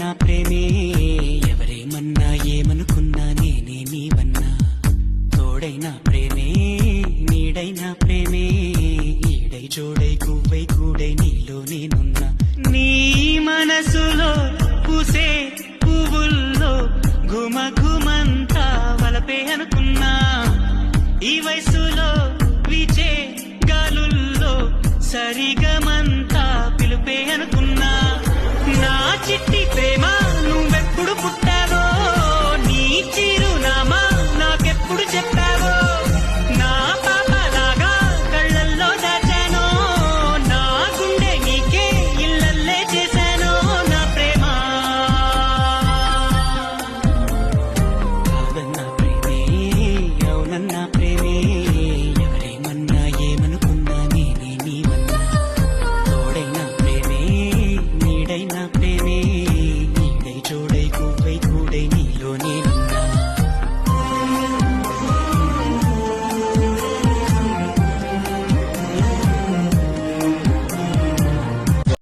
నా ప్రేమే ఎవరేమన్నా ఏమనుకున్నా నేనే నీవన్నా తోడైనా ప్రేమే నీడైనా ప్రేమే ఈడై జోడై గువ్వై కూడై నీలో నేనున్నా నీ మనసులో పూసే పువ్వుల్లో ఘుమ ఘుమంతా వలపే అనుకున్నా ఈ వయసులో విచే గాలుల్లో సరిగా